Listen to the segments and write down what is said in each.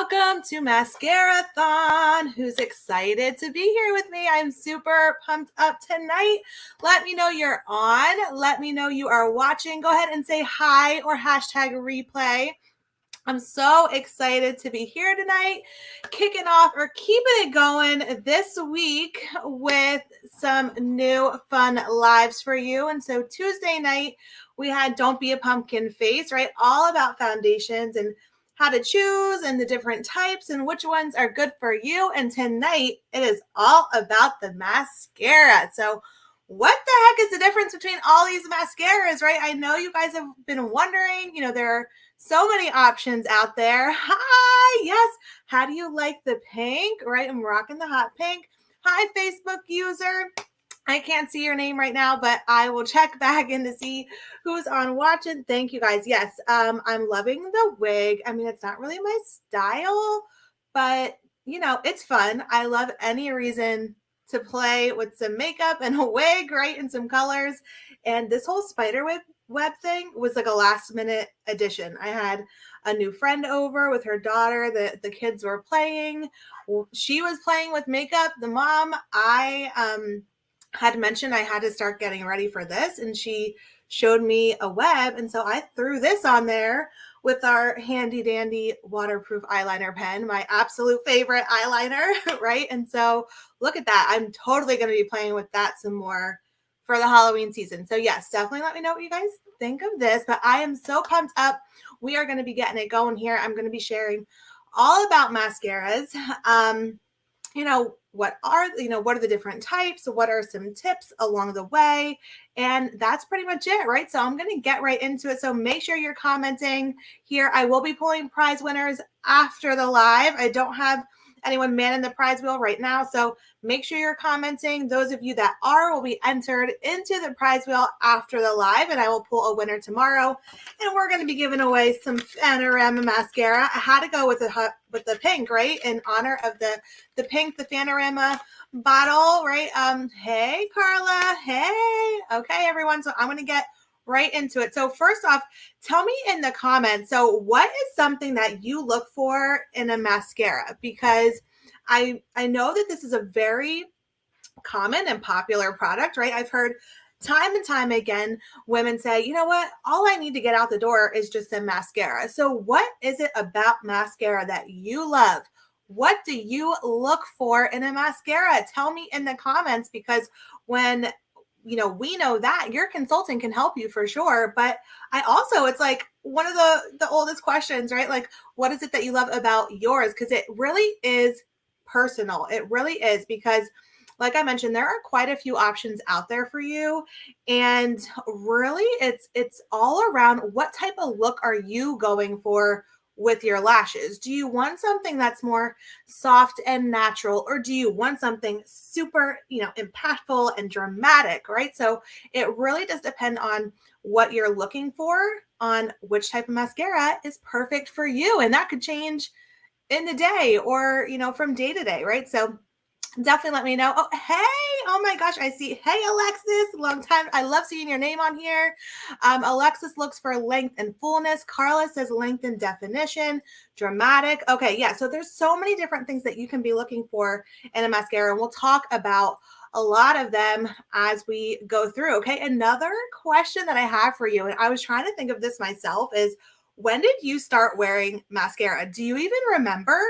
Welcome to MaSCARA-thon. Who's excited to be here with me? I'm super pumped up tonight. Let me know you're on. Let me know you are watching. Go ahead and say hi or hashtag replay. I'm so excited to be here tonight, kicking off or keeping it going this week with some new fun lives for you. And so Tuesday night, we had Don't Be a Pumpkin Face, right? All about foundations and how to choose and the different types and which ones are good for you. And tonight, it is all about the mascara. So what the heck is the difference between all these mascaras, right? I know you guys have been wondering, there are so many options out there. Hi, yes. How do you like the pink, right? I'm rocking the hot pink. Hi, Facebook user. I can't see your name right now, but I will check back in to see who's on watching. Thank you guys. Yes, I'm loving the wig. I mean, it's not really my style, but it's fun. I love any reason to play with some makeup and a wig, right? And some colors. And this whole spider web thing was like a last minute addition. I had a new friend over with her daughter. The kids were playing. She was playing with makeup. The mom, I had mentioned I had to start getting ready for this, and she showed me a web, and so I threw this on there with our handy dandy waterproof eyeliner pen, my absolute favorite eyeliner, right? And so look at that. I'm totally going to be playing with that some more for the Halloween season. So yes, definitely let me know what you guys think of this, but I am so pumped up. We are going to be getting it going here. I'm going to be sharing all about mascaras. What are the different types? What are some tips along the way? And that's pretty much it, right? So I'm going to get right into it. So make sure you're commenting here. I will be pulling prize winners after the live. I don't have anyone manning the prize wheel right now. So make sure you're commenting. Those of you that are will be entered into the prize wheel after the live, and I will pull a winner tomorrow. And we're going to be giving away some Panorama mascara. I had to go with the pink, right? In honor of the pink, the Panorama bottle, right? Hey, Carla. Hey. Okay, everyone. So I'm going to get right into it. So first off, tell me in the comments, so what is something that you look for in a mascara? Because I know that this is a very common and popular product, right? I've heard time and time again, women say, you know what, all I need to get out the door is just a mascara. So what is it about mascara that you love? What do you look for in a mascara? Tell me in the comments, because when we know that your consultant can help you for sure. But I also, it's like one of the oldest questions, right? Like, what is it that you love about yours? Because it really is personal. It really is, because like I mentioned, there are quite a few options out there for you. And really it's all around what type of look are you going for with your lashes? Do you want something that's more soft and natural, or do you want something super, impactful and dramatic, right? So it really does depend on what you're looking for, on which type of mascara is perfect for you. And that could change in the day or, from day to day, right? So definitely let me know. Oh, hey. Oh my gosh. I see. Hey, Alexis. Long time. I love seeing your name on here. Alexis looks for length and fullness. Carla says length and definition. Dramatic. Okay. Yeah. So there's so many different things that you can be looking for in a mascara. And we'll talk about a lot of them as we go through. Okay. Another question that I have for you, and I was trying to think of this myself, is when did you start wearing mascara? Do you even remember?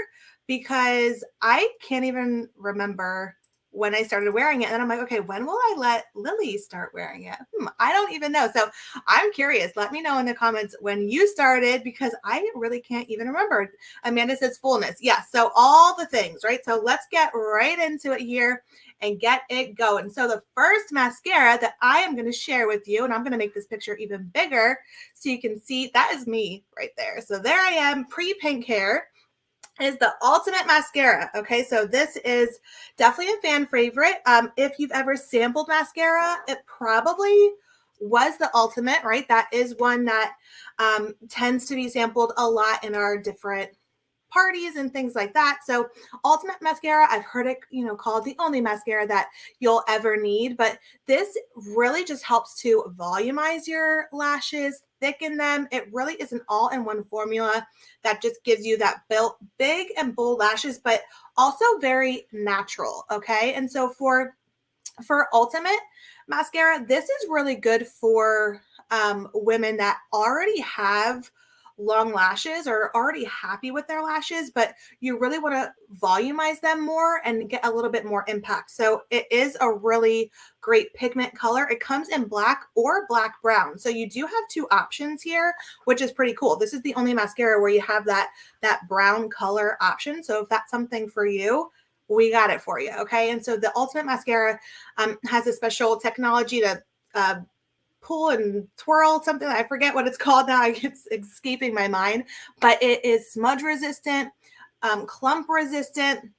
Because I can't even remember when I started wearing it. And then I'm like, okay, when will I let Lily start wearing it? I don't even know. So I'm curious. Let me know in the comments when you started, because I really can't even remember. Amanda says fullness. Yes. So all the things, right? So let's get right into it here and get it going. So the first mascara that I am going to share with you, and I'm going to make this picture even bigger so you can see, that is me right there. So there I am, pre-pink hair, is the Ultimate Mascara. Okay, so this is definitely a fan favorite. If you've ever sampled mascara, it probably was the Ultimate, right? That is one that tends to be sampled a lot in our different parties and things like that. So Ultimate Mascara, I've heard it, called the only mascara that you'll ever need, but this really just helps to volumize your lashes, thicken them. It really is an all-in-one formula that just gives you that built big and bold lashes, but also very natural. Okay. And so for Ultimate Mascara, this is really good for women that already have long lashes or already happy with their lashes, but you really want to volumize them more and get a little bit more impact. So it is a really great pigment color. It comes in black or black brown. So you do have two options here, which is pretty cool. This is the only mascara where you have that brown color option. So if that's something for you, we got it for you. Okay. And so the Ultimate Mascara has a special technology to pull and twirl something. I forget what it's called now. It's escaping my mind, but it is smudge resistant, clump resistant,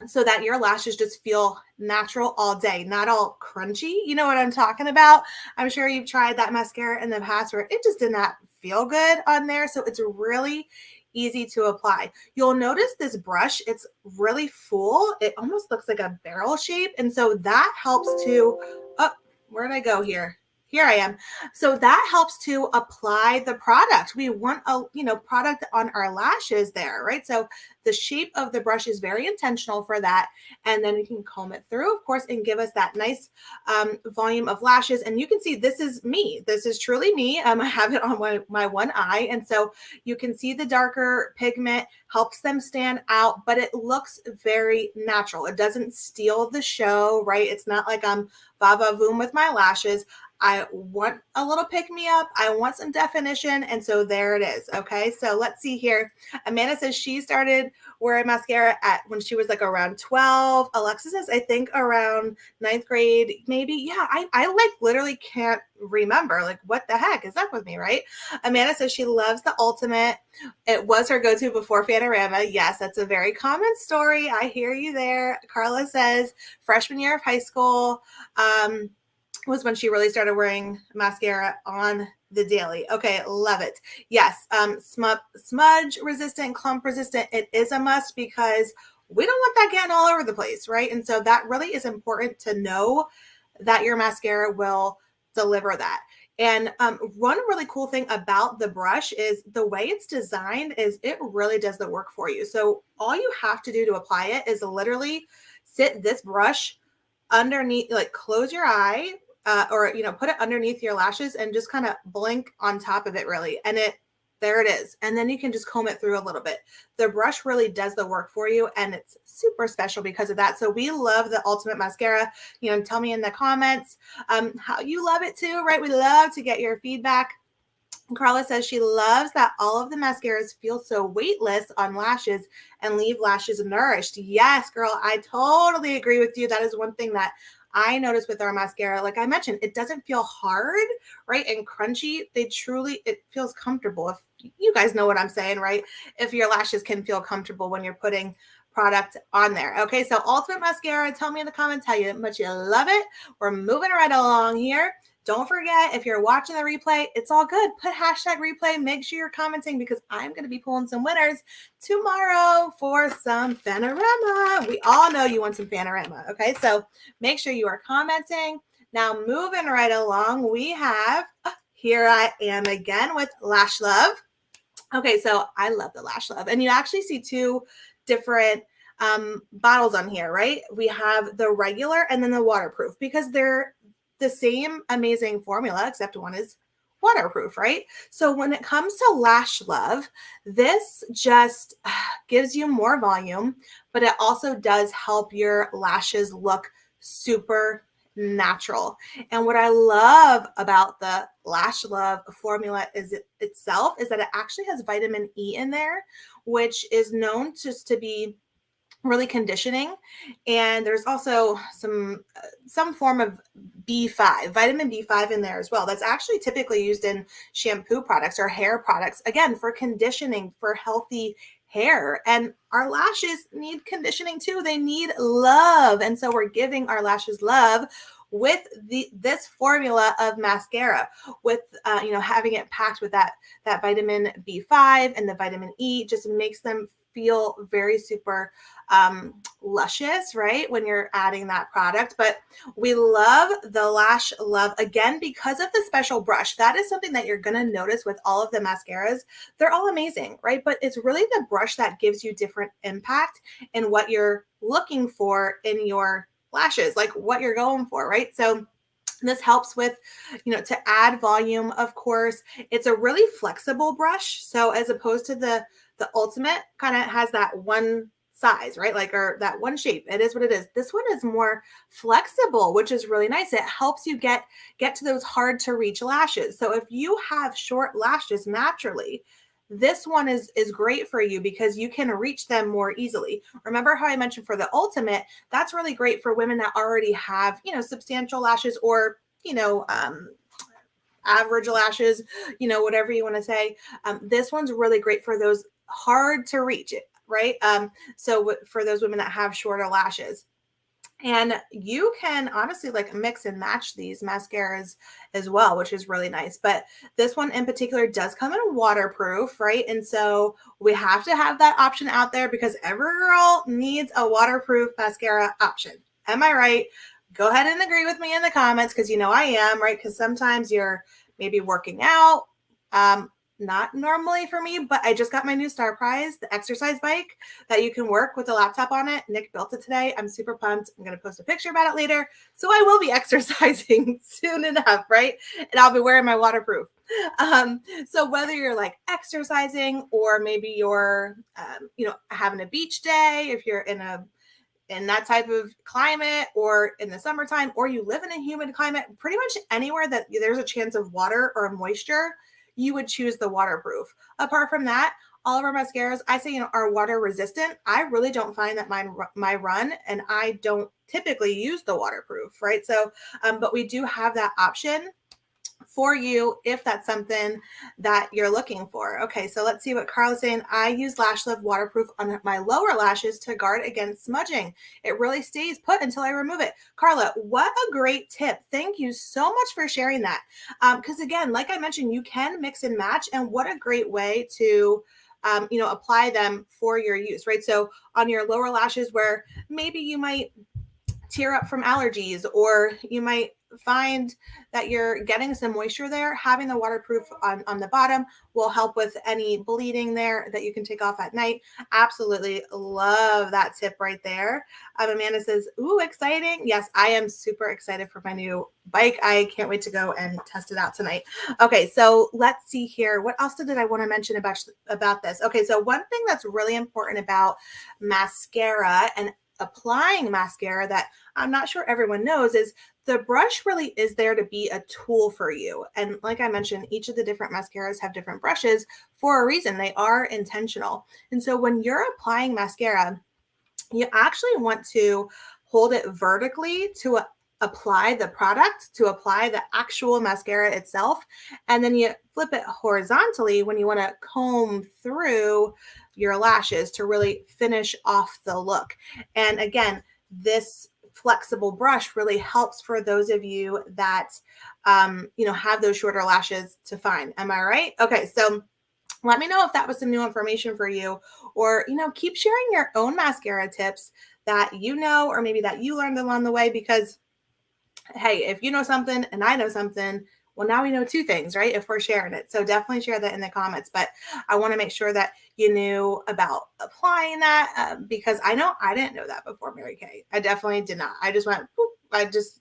so that your lashes just feel natural all day, not all crunchy. You know what I'm talking about? I'm sure you've tried that mascara in the past where it just did not feel good on there. So it's really easy to apply. You'll notice this brush, it's really full. It almost looks like a barrel shape. And so that helps to, oh, where did I go here? Here I am. So that helps to apply the product. We want a, product on our lashes there, right? So the shape of the brush is very intentional for that. And then we can comb it through, of course, and give us that nice volume of lashes. And you can see this is me. This is truly me. I have it on my one eye. And so you can see the darker pigment helps them stand out, but it looks very natural. It doesn't steal the show, right? It's not like I'm va-va-voom with my lashes. I want a little pick me up. I want some definition. And so there it is. Okay. So let's see here. Amanda says she started wearing mascara when she was like around 12. Alexa says, I think around 9th grade, maybe. Yeah. I like literally can't remember. Like, what the heck is up with me? Right. Amanda says she loves the Ultimate. It was her go-to before Fanorama. Yes. That's a very common story. I hear you there. Carla says freshman year of high school, was when she really started wearing mascara on the daily. Okay, love it. Yes, smudge resistant, clump resistant, it is a must because we don't want that getting all over the place, right? And so that really is important to know that your mascara will deliver that. And one really cool thing about the brush is the way it's designed is it really does the work for you. So all you have to do to apply it is literally sit this brush underneath, like close your eye, or put it underneath your lashes and just kind of blink on top of it really, and there it is. And then you can just comb it through a little bit. The brush really does the work for you, and it's super special because of that. So we love the Ultimate Mascara. Tell me in the comments how you love it too, right? We love to get your feedback. Carla says she loves that all of the mascaras feel so weightless on lashes and leave lashes nourished. Yes, girl, I totally agree with you. That is one thing that I noticed with our mascara. Like I mentioned, it doesn't feel hard, right? And crunchy. It feels comfortable. If you guys know what I'm saying, right? If your lashes can feel comfortable when you're putting product on there. Okay, so Ultimate Mascara, tell me in the comments how much you love it. We're moving right along here. Don't forget, if you're watching the replay, it's all good. Put hashtag replay. Make sure you're commenting because I'm going to be pulling some winners tomorrow for some Fanorama. We all know you want some Fanorama. Okay, so make sure you are commenting. Now, moving right along, we have, here I am again with Lash Love. Okay, so I love the Lash Love. And you actually see two different bottles on here, right? We have the regular and then the waterproof because they're the same amazing formula, except one is waterproof, right? So when it comes to Lash Love, this just gives you more volume, but it also does help your lashes look super natural. And what I love about the Lash Love formula itself is that it actually has vitamin E in there, which is known just to be really conditioning. And there's also some form of B5, vitamin B5 in there as well. That's actually typically used in shampoo products or hair products, again, for conditioning, for healthy hair. And our lashes need conditioning too. They need love. And so we're giving our lashes love with this formula of mascara, with having it packed with that vitamin B5 and the vitamin E, just makes them feel very super luscious, right, when you're adding that product. But we love the Lash Love, again, because of the special brush. That is something that you're going to notice with all of the mascaras. They're all amazing, right? But it's really the brush that gives you different impact in what you're looking for in your lashes, like what you're going for, right? So this helps with, to add volume, of course. It's a really flexible brush. So as opposed to the Ultimate kind of has that one size, right? Like, or that one shape. It is what it is. This one is more flexible, which is really nice. It helps you get to those hard to reach lashes. So if you have short lashes naturally, this one is great for you because you can reach them more easily. Remember how I mentioned for the Ultimate, that's really great for women that already have, substantial lashes, or, average lashes, whatever you want to say. This one's really great for those hard to reach, right? So for those women that have shorter lashes. And you can honestly like mix and match these mascaras as well, which is really nice. But this one in particular does come in waterproof, right? And so we have to have that option out there because every girl needs a waterproof mascara option. Am I right? Go ahead and agree with me in the comments because I am, right? Because sometimes you're maybe working out. Not normally for me, but I just got my new Star Prize, the exercise bike that you can work with a laptop on it. Nick built it today. I'm super pumped. I'm going to post a picture about it later. So I will be exercising soon enough, right? And I'll be wearing my waterproof. So whether you're like exercising or maybe you're, having a beach day, if you're in that type of climate, or in the summertime, or you live in a humid climate, pretty much anywhere that there's a chance of water or moisture, you would choose the waterproof. Apart from that, all of our mascaras, I say, are water resistant. I really don't find that my run, and I don't typically use the waterproof, right? So, but we do have that option for you if that's something that you're looking for. Okay, so let's see what Carla's saying. I use Lash Lift waterproof on my lower lashes to guard against smudging. It really stays put until I remove it. Carla, what a great tip. Thank you so much for sharing that. Because again, like I mentioned, you can mix and match, and what a great way to apply them for your use, right? So on your lower lashes where maybe you might tear up from allergies, or you might find that you're getting some moisture there, having the waterproof on the bottom will help with any bleeding there that you can take off at night. Absolutely love that tip right there. Amanda says, ooh, exciting. Yes, I am super excited for my new bike. I can't wait to go and test it out tonight. Okay, so let's see here. What else did I want to mention about this? Okay, so one thing that's really important about mascara and applying mascara that I'm not sure everyone knows is the brush really is there to be a tool for you. And like I mentioned, each of the different mascaras have different brushes for a reason. They are intentional. And so when you're applying mascara, you actually want to hold it vertically to apply the product, to apply the actual mascara itself. And then you flip it horizontally when you want to comb through your lashes to really finish off the look. And again, this flexible brush really helps for those of you that, have those shorter lashes to find. Am I right? Okay. So let me know if that was some new information for you, or, keep sharing your own mascara tips that or maybe that you learned along the way, because hey, if you know something and I know something, well, now we know two things, right? If we're sharing it. So definitely share that in the comments. But I want to make sure that you knew about applying that because I know I didn't know that before Mary Kay. I definitely did not. I just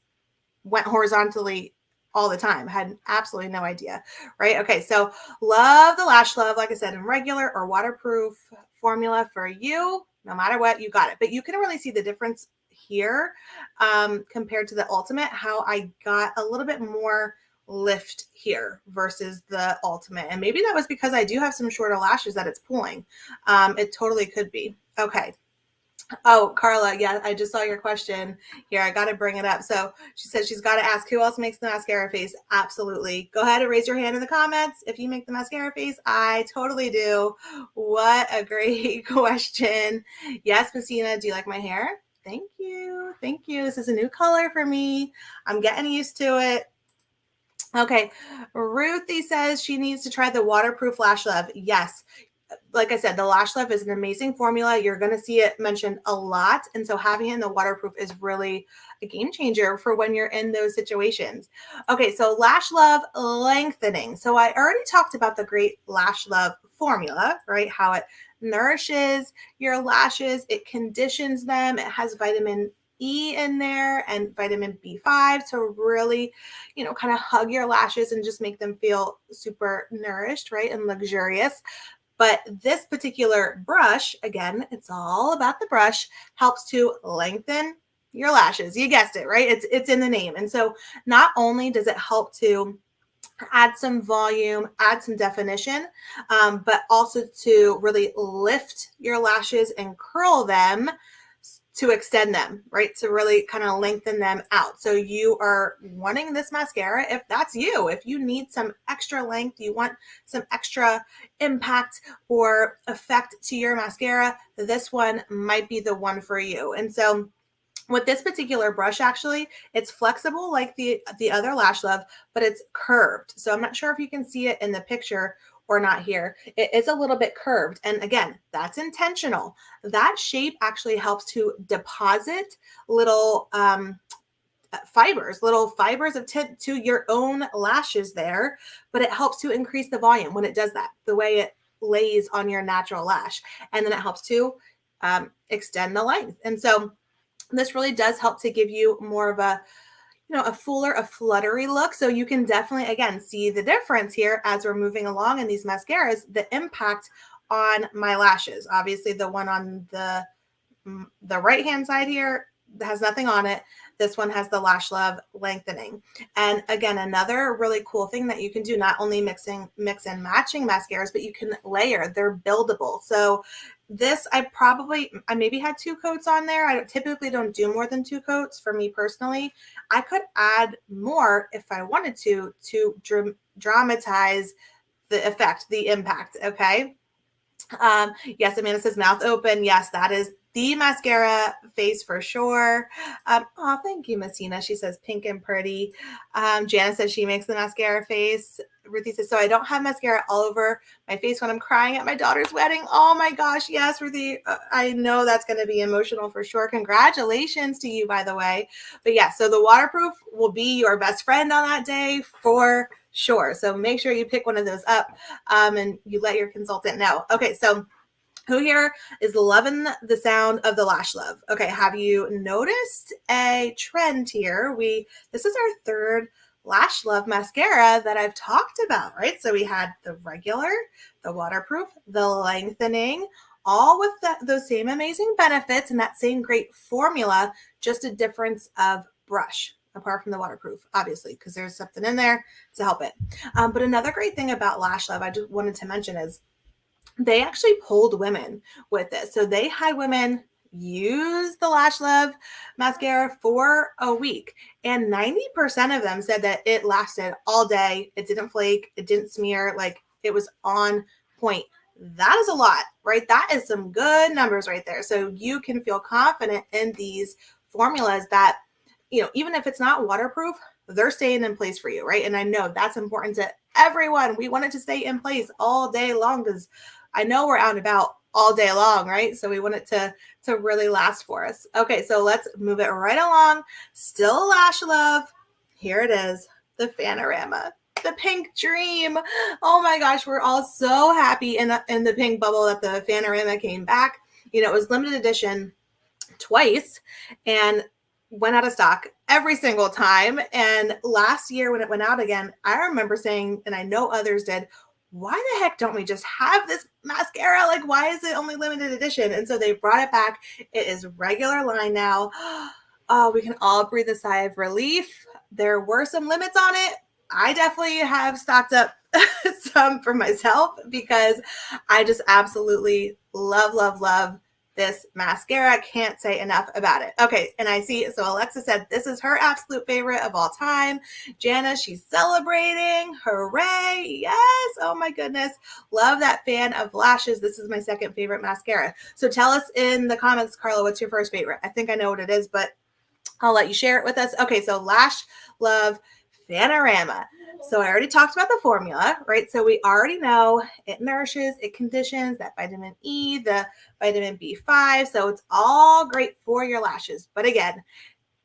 went horizontally all the time. Had absolutely no idea, right? Okay, so love the Lash Love, like I said, in regular or waterproof formula for you. No matter what, you got it. But you can really see the difference here compared to the Ultimate, how I got a little bit more lift here versus the Ultimate. And maybe that was because I do have some shorter lashes that it's pulling. It totally could be. Okay. Oh, Carla, yeah, I just saw your question here. I got to bring it up. So she said she's got to ask who else makes the mascara face. Absolutely. Go ahead and raise your hand in the comments if you make the mascara face. I totally do. What a great question. Yes, Messina, do you like my hair? Thank you. Thank you. This is a new color for me. I'm getting used to it. Okay. Ruthie says she needs to try the waterproof Lash Love. Yes. like I said, the Lash Love is an amazing formula. You're going to see it mentioned a lot. And so having it in the waterproof is really a game changer for when you're in those situations. Okay, so Lash Love lengthening. So I already talked about the great Lash Love formula, right? How it nourishes your lashes, it conditions them, it has vitamin E in there and vitamin B5 to really, kind of hug your lashes and just make them feel super nourished, right? And luxurious. But this particular brush, again, it's all about the brush, helps to lengthen your lashes. You guessed it, right? It's in the name. And so not only does it help to add some volume, add some definition, but also to really lift your lashes and curl them to extend them, right? To really kind of lengthen them out. So you are wanting this mascara, if that's you, if you need some extra length, you want some extra impact or effect to your mascara, this one might be the one for you. And so with this particular brush, actually, it's flexible like the other Lash Love, but it's curved. So I'm not sure if you can see it in the picture or not here. It is a little bit curved. And again, that's intentional. That shape actually helps to deposit little little fibers of tint to your own lashes there, but it helps to increase the volume when it does that, the way it lays on your natural lash. And then it helps to extend the length. And so this really does help to give you more of a fuller, a fluttery look. So you can definitely, again, see the difference here as we're moving along in these mascaras, the impact on my lashes. Obviously, the one on the right-hand side here has nothing on it. This one has the Lash Love lengthening. And again, another really cool thing that you can do, not only mix and matching mascaras, but you can layer. They're buildable. So this, I maybe had 2 coats on there. I typically don't do more than 2 coats for me personally. I could add more if I wanted to dramatize the effect, the impact. Okay. Yes, Amanda says mouth open. Yes, that is the mascara face for sure. Oh, thank you, Messina. She says pink and pretty. Jana says she makes the mascara face. Ruthie says, so I don't have mascara all over my face when I'm crying at my daughter's wedding. Oh my gosh. Yes, Ruthie. I know that's going to be emotional for sure. Congratulations to you, by the way. But yeah, so the waterproof will be your best friend on that day for sure. So make sure you pick one of those up and you let your consultant know. Okay, so who here is loving the sound of the Lash Love? Okay, have you noticed a trend here? This is our 3rd Lash Love mascara that I've talked about, right? So we had the regular, the waterproof, the lengthening, all with those same amazing benefits and that same great formula, just a difference of brush, apart from the waterproof, obviously, because there's something in there to help it. But another great thing about Lash Love I just wanted to mention is they actually polled women with this. So they had women use the Lash Love mascara for a week, and 90% of them said that it lasted all day. It didn't flake, it didn't smear, like it was on point. That is a lot, right? That is some good numbers right there. So you can feel confident in these formulas that, even if it's not waterproof, they're staying in place for you, right? And I know that's important to everyone. We want it to stay in place all day long because I know we're out and about all day long, right? So we want it to really last for us. Okay, so let's move it right along. Still Lash Love. Here it is, the Panorama, the pink dream. Oh my gosh, we're all so happy in the pink bubble that the Panorama came back. It was limited edition twice and went out of stock every single time. And last year when it went out again, I remember saying, and I know others did, why the heck don't we just have this mascara? Like, why is it only limited edition? And so they brought it back. It is regular line now. Oh, we can all breathe a sigh of relief. There were some limits on it. I definitely have stocked up some for myself because I just absolutely love this mascara. Can't say enough about it. Okay, and I see, so Alexa said this is her absolute favorite of all time. Jana, she's celebrating. Hooray. Yes. Oh my goodness. Love that fan of lashes. This is my 2nd favorite mascara. So tell us in the comments, Carla, what's your 1st favorite? I think I know what it is, but I'll let you share it with us. Okay, so Lash Love Panorama. So I already talked about the formula, right? So we already know it nourishes, it conditions, that vitamin E, the vitamin B5. So it's all great for your lashes. But again,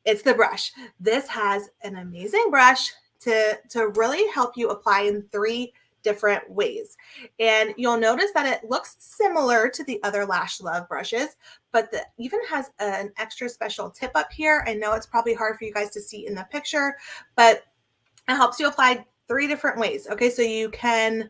it's the brush. This has an amazing brush to really help you apply in 3 different ways. And you'll notice that it looks similar to the other Lash Love brushes, but it even has an extra special tip up here. I know it's probably hard for you guys to see in the picture, but it helps you apply 3 different ways. Okay, so you can,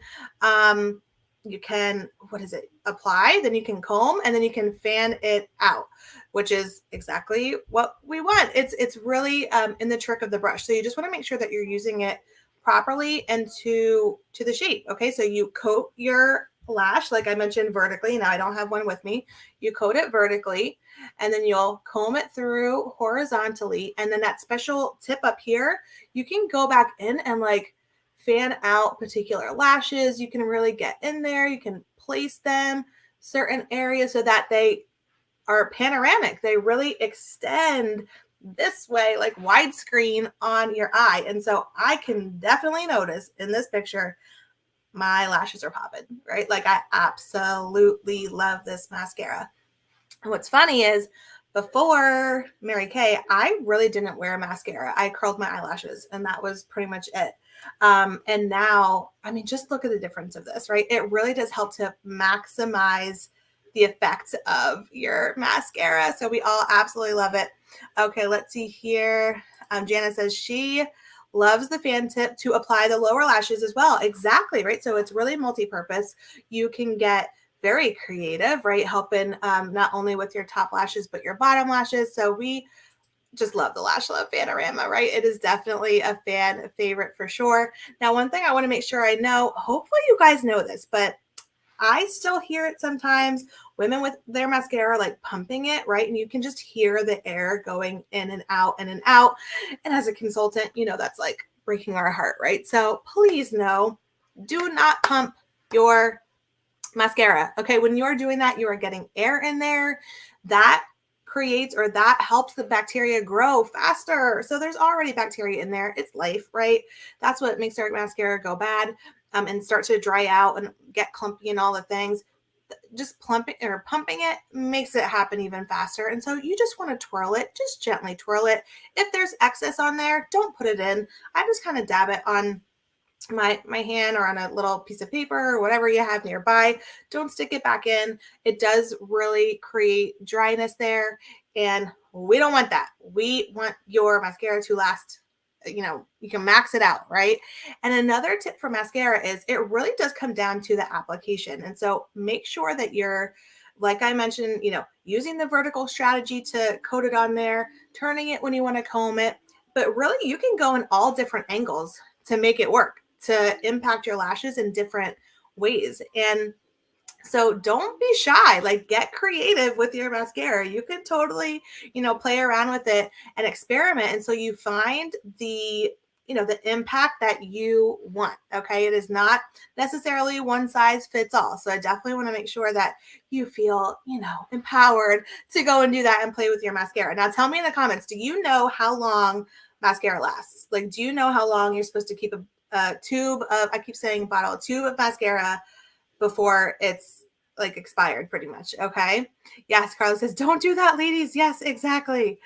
what is it, apply, then you can comb, and then you can fan it out, which is exactly what we want. It's really in the trick of the brush. So you just want to make sure that you're using it properly and to the shape. Okay, so you coat your lash, like I mentioned, vertically. Now I don't have one with me. You coat it vertically, and then you'll comb it through horizontally, and then that special tip up here, you can go back in and like fan out particular lashes. You can really get in there. You can place them certain areas so that they are panoramic. They really extend this way, like widescreen on your eye. And so I can definitely notice in this picture, my lashes are popping, right? Like I absolutely love this mascara. And what's funny is before Mary Kay, I really didn't wear mascara. I curled my eyelashes and that was pretty much it. And now, I mean, just look at the difference of this, right? It really does help to maximize the effects of your mascara. So we all absolutely love it. Okay, let's see here. Jana says she loves the fan tip to apply the lower lashes as well. Exactly, right? So it's really multi-purpose. You can get very creative, right? Helping not only with your top lashes, but your bottom lashes. So we just love the Lash Love Panorama, right? It is definitely a fan favorite for sure. Now, one thing I want to make sure I know, hopefully you guys know this, but I still hear it sometimes, women with their mascara like pumping it, right? And you can just hear the air going in and out and in out. And as a consultant, you know, that's like breaking our heart, right? So please know, do not pump your mascara. Okay, when you're doing that, you are getting air in there. That creates or that helps the bacteria grow faster. So there's already bacteria in there. It's life, right? That's what makes our mascara go bad and start to dry out and get clumpy and all the things. Just plumping or pumping it makes it happen even faster. And so you just want to twirl it, just gently twirl it. If there's excess on there, don't put it in. I just kind of dab it on my hand or on a little piece of paper or whatever you have nearby. Don't stick it back in. It does really create dryness there, and we don't want that. We want your mascara to last, you know, you can max it out, right? And another tip for mascara is it really does come down to the application. And so make sure that you're, like I mentioned, you know, using the vertical strategy to coat it on there, turning it when you want to comb it, but really you can go in all different angles to make it work, to impact your lashes in different ways. And so don't be shy, like get creative with your mascara. You could totally, you know, play around with it and experiment until you find the, you know, the impact that you want. Okay. It is not necessarily one size fits all. So I definitely want to make sure that you feel, you know, empowered to go and do that and play with your mascara. Now tell me in the comments, do you know how long mascara lasts? Like, do you know how long you're supposed to keep a tube of, I keep saying bottle, a tube of mascara before it's like expired pretty much. Okay. Yes. Carla says, don't do that, ladies. Yes, exactly.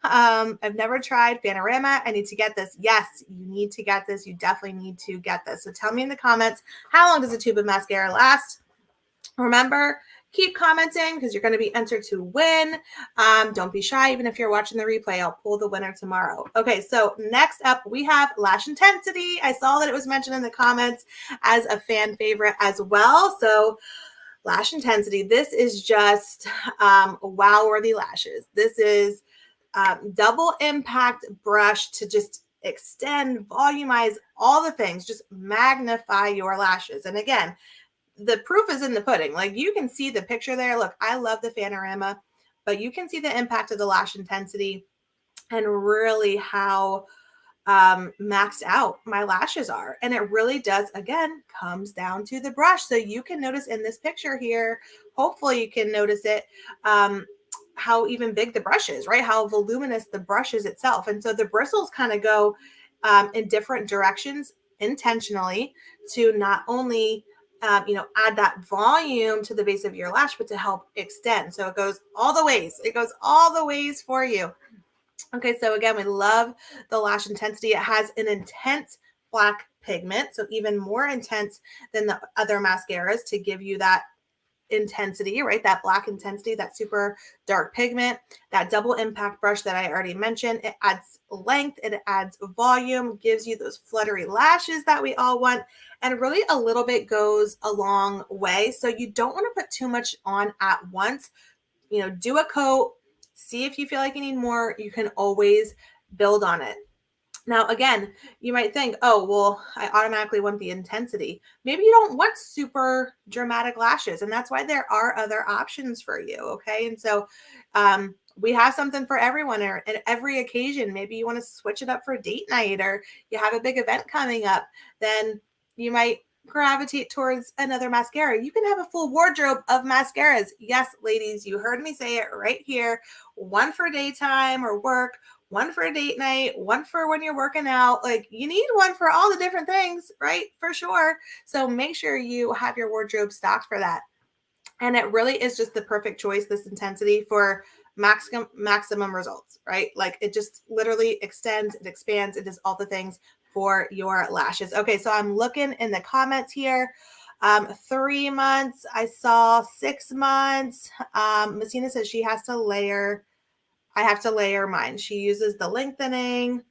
I've never tried Panorama. I need to get this. Yes, you need to get this. You definitely need to get this. So tell me in the comments, how long does a tube of mascara last? Remember, keep commenting because you're going to be entered to win. Don't be shy. Even if you're watching the replay, I'll pull the winner tomorrow. Okay, so next up we have Lash Intensity. I saw that it was mentioned in the comments as a fan favorite as well. So Lash Intensity, this is just wow-worthy lashes. This is double impact brush to just extend, volumize, all the things, just magnify your lashes. And again, the proof is in the pudding. Like you can see the picture there. Look, I love the Panorama, but you can see the impact of the Lash Intensity and really how maxed out my lashes are. And it really does, again, comes down to the brush. So you can notice in this picture here, hopefully you can notice it, how even big the brush is, right? How voluminous the brush is itself. And so the bristles kind of go in different directions intentionally to not only add that volume to the base of your lash, but to help extend. So it goes all the ways. It goes all the ways for you. Okay, so again, we love the lash intensity. It has an intense black pigment, so even more intense than the other mascaras to give you that intensity, right? That black intensity, that super dark pigment, that double impact brush that I already mentioned. It adds length, it adds volume, gives you those fluttery lashes that we all want. And really a little bit goes a long way. So you don't want to put too much on at once. Do a coat, see if you feel like you need more. You can always build on it. Now, again, you might think, oh, well, I automatically want the intensity. Maybe you don't want super dramatic lashes, and that's why there are other options for you, okay? And so we have something for everyone and every occasion. Maybe you want to switch it up for date night, or you have a big event coming up, then you might gravitate towards another mascara. You can have a full wardrobe of mascaras. Yes, ladies, you heard me say it right here. One for daytime or work, one for a date night, one for when you're working out. Like, you need one for all the different things, right? For sure. So make sure you have your wardrobe stocked for that. And it really is just the perfect choice, this intensity, for maximum results, right? Like, it just literally extends, it expands, it does all the things for your lashes. Okay, so I'm looking in the comments here. 3 months. I saw 6 months. Messina says she has to layer. I have to layer mine. She uses the lengthening,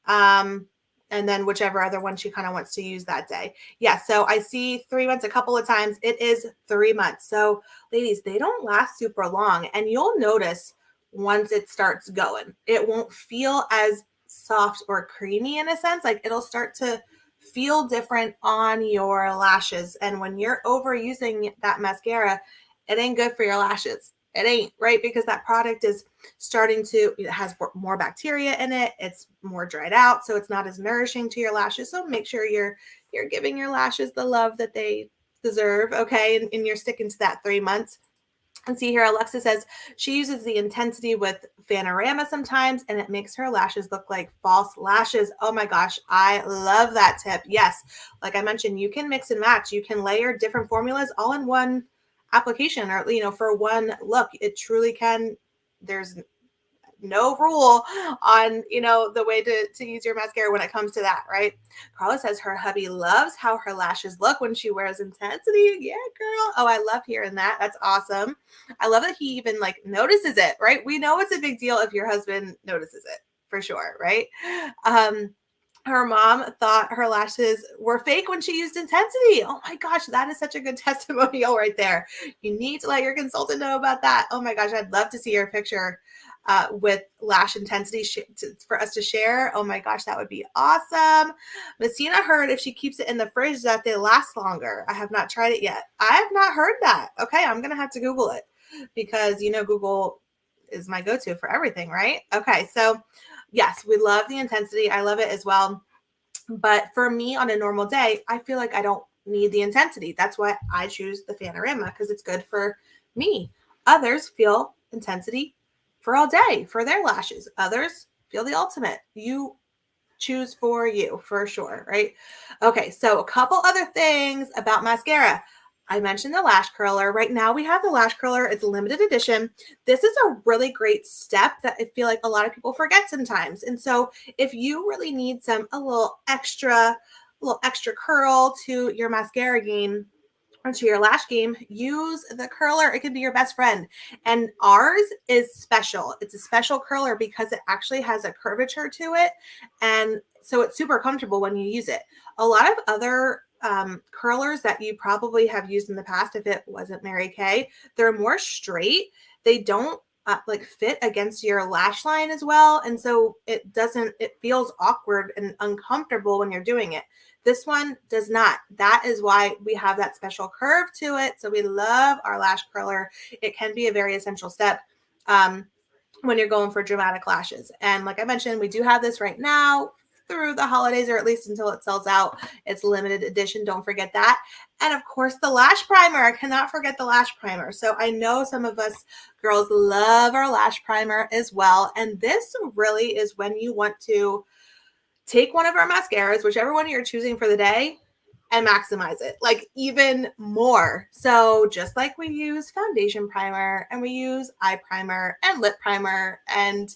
and then whichever other one she kind of wants to use that day. Yeah, so I see 3 months a couple of times. It is 3 months. So ladies, they don't last super long, and you'll notice once it starts going, it won't feel as soft or creamy in a sense. Like, it'll start to feel different on your lashes. And when you're overusing that mascara, it ain't good for your lashes. It ain't, right? Because that product is starting to, it has more bacteria in it. It's more dried out, so it's not as nourishing to your lashes. So make sure you're giving your lashes the love that they deserve, okay? And you're sticking to that 3 months. And see here, Alexa says she uses the intensity with Panorama sometimes, and it makes her lashes look like false lashes. Oh my gosh, I love that tip. Yes, like I mentioned, you can mix and match. You can layer different formulas all in one application, or for one look. It truly can. There's no rule on the way to use your mascara when it comes to that, right? Carla says her hubby loves how her lashes look when she wears intensity. Yeah, girl. Oh, I love hearing that. That's awesome. I love that he even notices it, right? We know it's a big deal if your husband notices it, for sure, right? Her mom thought her lashes were fake when she used intensity. Oh my gosh, that is such a good testimonial right there. You need to let your consultant know about that. Oh my gosh, I'd love to see your picture with lash intensity for us to share. Oh my gosh, that would be awesome. Messina heard if she keeps it in the fridge that they last longer. I have not tried it yet. I have not heard that. Okay, I'm going to have to Google it, because Google is my go-to for everything, right? Okay, so yes, we love the intensity. I love it as well. But for me on a normal day, I feel like I don't need the intensity. That's why I choose the Panorama, because it's good for me. Others feel intensity for all day for their lashes. Others feel the ultimate. You choose for you, for sure, right? Okay, so a couple other things about mascara. I mentioned the lash curler. Right now we have the lash curler. It's a limited edition. This is a really great step that I feel like a lot of people forget sometimes. And so if you really need a little extra curl to your mascara game, to your lash game, use the curler. It can be your best friend. And ours is special. It's a special curler because it actually has a curvature to it. And so it's super comfortable when you use it. A lot of other curlers that you probably have used in the past, if it wasn't Mary Kay, they're more straight. They don't fit against your lash line as well. And so it feels awkward and uncomfortable when you're doing it. This one does not. That is why we have that special curve to it. So we love our lash curler. It can be a very essential step when you're going for dramatic lashes. And like I mentioned, we do have this right now through the holidays, or at least until it sells out. It's limited edition. Don't forget that. And of course, the lash primer. I cannot forget the lash primer. So I know some of us girls love our lash primer as well. And this really is when you want to take one of our mascaras, whichever one you're choosing for the day, and maximize it like even more. So just like we use foundation primer and we use eye primer and lip primer and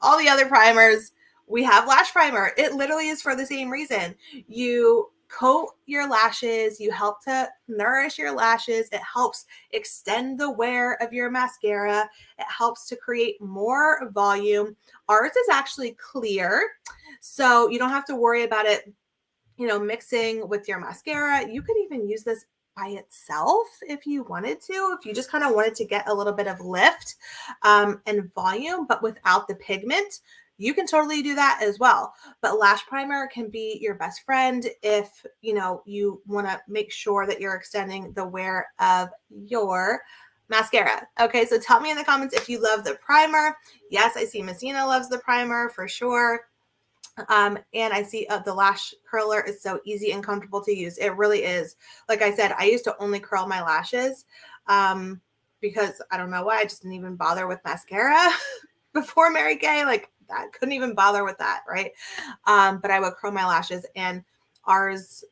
all the other primers, we have lash primer. It literally is for the same reason. You coat your lashes, you help to nourish your lashes, it helps extend the wear of your mascara, it helps to create more volume. Ours is actually clear, so you don't have to worry about it, mixing with your mascara. You could even use this by itself if you wanted to, if you just kind of wanted to get a little bit of lift and volume, but without the pigment. You can totally do that as well. But lash primer can be your best friend if, you want to make sure that you're extending the wear of your mascara. Okay, so tell me in the comments if you love the primer. Yes, I see Messina loves the primer for sure. And I see the lash curler is so easy and comfortable to use. It really is. Like I said, I used to only curl my lashes because I don't know why. I just didn't even bother with mascara before Mary Kay. Like that, couldn't even bother with that, right? But I would curl my lashes, and ours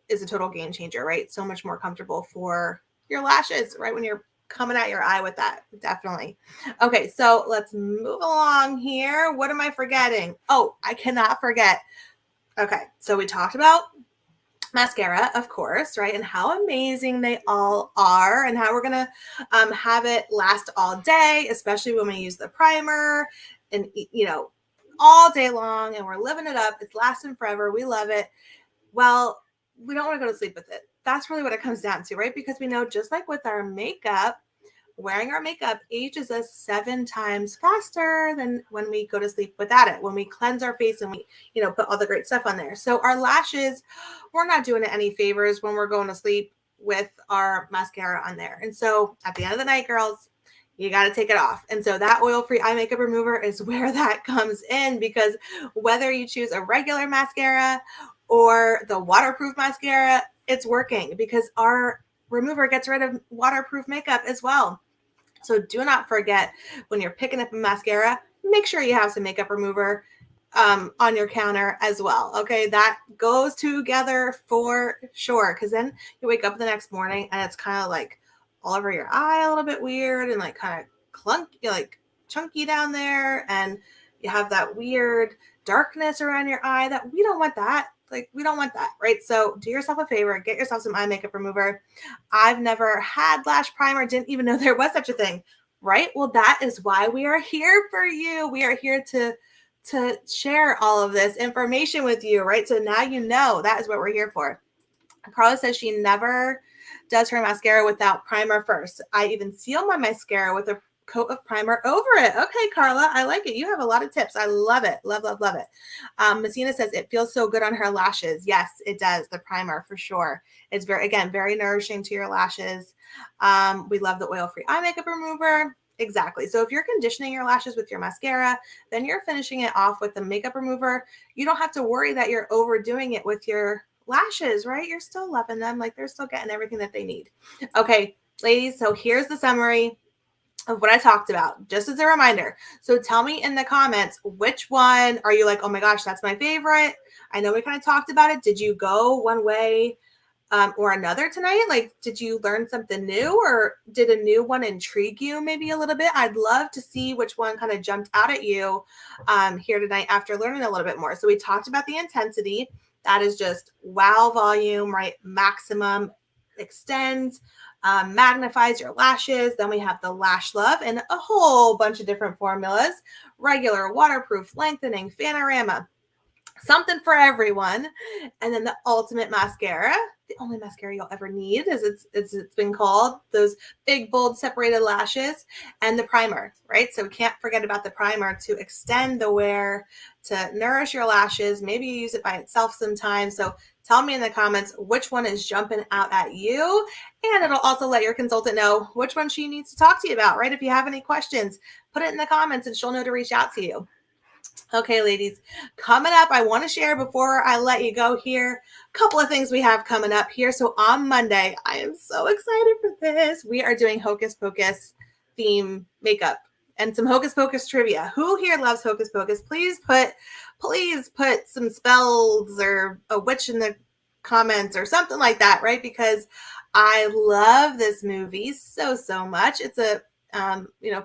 is a total game changer, right? So much more comfortable for your lashes, right? When you're coming at your eye with that, definitely. Okay, so let's move along here. What am I forgetting? Oh, I cannot forget. Okay, so we talked about mascara, of course, right? And how amazing they all are, and how we're gonna have it last all day, especially when we use the primer and all day long, and we're living it up. It's lasting forever. We love it. Well, we don't want to go to sleep with it. That's really what it comes down to, right? Because we know, just like with our makeup, wearing our makeup ages us 7 times faster than when we go to sleep without it, when we cleanse our face and we, put all the great stuff on there. So our lashes, we're not doing it any favors when we're going to sleep with our mascara on there. And so at the end of the night, girls, you got to take it off. And so that oil-free eye makeup remover is where that comes in, because whether you choose a regular mascara or the waterproof mascara, it's working because our remover gets rid of waterproof makeup as well. So do not forget, when you're picking up a mascara, make sure you have some makeup remover on your counter as well. Okay, that goes together for sure, because then you wake up the next morning and it's kind of like all over your eye, a little bit weird and like kind of clunky, like chunky down there, and you have that weird darkness around your eye. That we don't want that. Like, we don't want that, right? So do yourself a favor, get yourself some eye makeup remover. I've never had lash primer, didn't even know there was such a thing, right? Well, that is why we are here for you. We are here to share all of this information with you, right? So now you know that is what we're here for. Carla says she never does her mascara without primer first. I even seal my mascara with a coat of primer over it. Okay, Carla, I like it. You have a lot of tips. I love it. Love, love, love it. Messina says it feels so good on her lashes. Yes, it does. The primer for sure. It's very nourishing to your lashes. We love the oil-free eye makeup remover. Exactly. So if you're conditioning your lashes with your mascara, then you're finishing it off with the makeup remover. You don't have to worry that you're overdoing it with your lashes, right? You're still loving them. Like, they're still getting everything that they need. Okay, ladies. So here's the summary of what I talked about, just as a reminder. So tell me in the comments, which one are you like, oh my gosh, that's my favorite? I know we kind of talked about it. Did you go one way or another tonight? Like, did you learn something new, or did a new one intrigue you maybe a little bit? I'd love to see which one kind of jumped out at you here tonight after learning a little bit more. So we talked about the intensity. That is just wow volume, right? Maximum extends, magnifies your lashes. Then we have the Lash Love and a whole bunch of different formulas: regular, waterproof, lengthening, panorama, something for everyone. And then the ultimate mascara, the only mascara you'll ever need, as it's been called, those big, bold, separated lashes, and the primer, right? So we can't forget about the primer to extend the wear, to nourish your lashes. Maybe you use it by itself sometimes. So tell me in the comments which one is jumping out at you, and it'll also let your consultant know which one she needs to talk to you about, right? If you have any questions, put it in the comments and she'll know to reach out to you. Okay, ladies, coming up, I want to share before I let you go here, a couple of things we have coming up here. So on Monday, I am so excited for this. We are doing Hocus Pocus theme makeup and some Hocus Pocus trivia. Who here loves Hocus Pocus? Please put please put some spells or a witch in the comments or something like that, right? Because I love this movie so much. It's a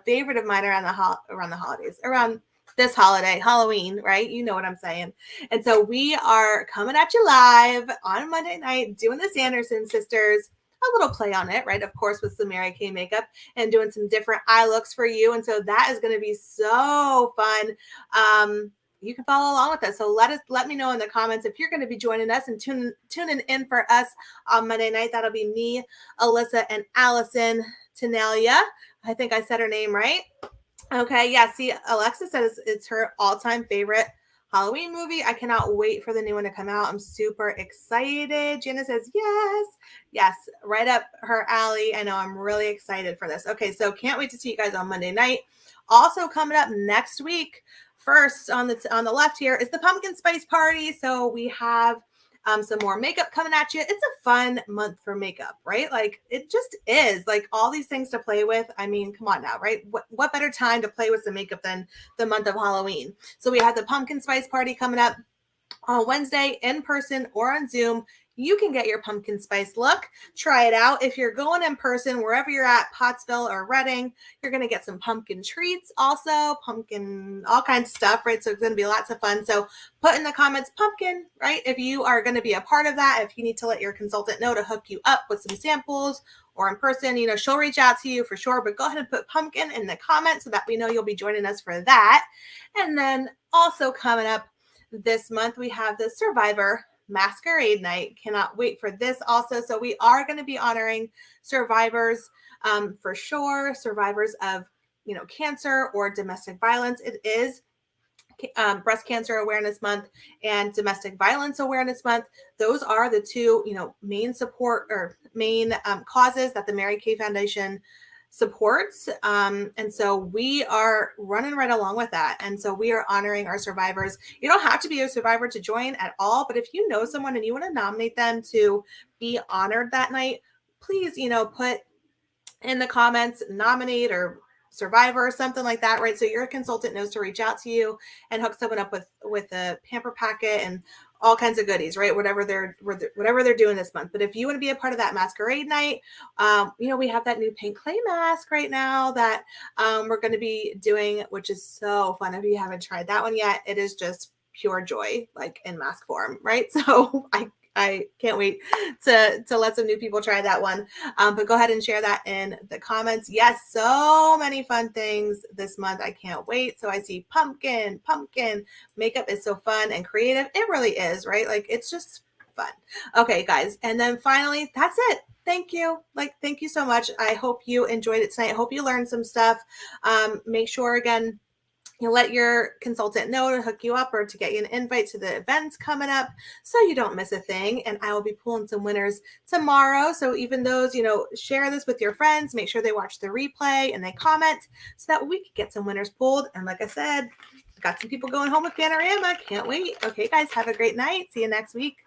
favorite of mine around the holidays, around this holiday, Halloween, right? You know what I'm saying. And so we are coming at you live on Monday night doing the Sanderson sisters, a little play on it, right? Of course, with some Mary Kay makeup and doing some different eye looks for you. And so that is going to be so fun. You can follow along with us. So let me know in the comments if you're going to be joining us and tuning in for us on Monday night. That'll be me, Alyssa, and Allison Tenalia. I think I said her name right. Okay, yeah. See, Alexa says it's her all-time favorite Halloween movie. I cannot wait for the new one to come out. I'm super excited. Jana says yes, right up her alley. I know, I'm really excited for this. Okay, so can't wait to see you guys on Monday night. Also coming up next week, first on the left here is the pumpkin spice party. So we have some more makeup coming at you. It's a fun month for makeup, right? Like it just is, like all these things to play with. I mean, come on now, right? What better time to play with some makeup than the month of Halloween? So we have the pumpkin spice party coming up on Wednesday in person or on Zoom. You can get your pumpkin spice look. Try it out. If you're going in person, wherever you're at, Pottsville or Reading, you're going to get some pumpkin treats also, pumpkin, all kinds of stuff, right? So it's going to be lots of fun. So put in the comments pumpkin, right? If you are going to be a part of that, if you need to let your consultant know to hook you up with some samples or in person, she'll reach out to you for sure, but go ahead and put pumpkin in the comments so that we know you'll be joining us for that. And then also coming up this month, we have the Survivor Masquerade Night. Cannot wait for this also. So we are going to be honoring survivors for sure, survivors of, cancer or domestic violence. It is Breast Cancer Awareness Month and Domestic Violence Awareness Month. Those are the two, main support or main causes that the Mary Kay Foundation supports. And so we are running right along with that. And so we are honoring our survivors. You don't have to be a survivor to join at all, but if you know someone and you want to nominate them to be honored that night, please, put in the comments, nominate or survivor or something like that, right? So your consultant knows to reach out to you and hook someone up with a pamper packet and all kinds of goodies, right? Whatever they're doing this month. But if you want to be a part of that masquerade night, we have that new pink clay mask right now that we're going to be doing, which is so fun. If you haven't tried that one yet, it is just pure joy, like in mask form, right? So I can't wait to let some new people try that one. But go ahead and share that in the comments. Yes, so many fun things this month. I can't wait. So I see pumpkin. Makeup is so fun and creative. It really is, right? Like it's just fun. Okay, guys. And then finally, that's it. Thank you. Thank you so much. I hope you enjoyed it tonight. I hope you learned some stuff. Make sure, again, you let your consultant know to hook you up or to get you an invite to the events coming up so you don't miss a thing. And I will be pulling some winners tomorrow. So even those, share this with your friends, make sure they watch the replay and they comment so that we could get some winners pulled. And like I said, got some people going home with Panorama. Can't wait. Okay, guys, have a great night. See you next week.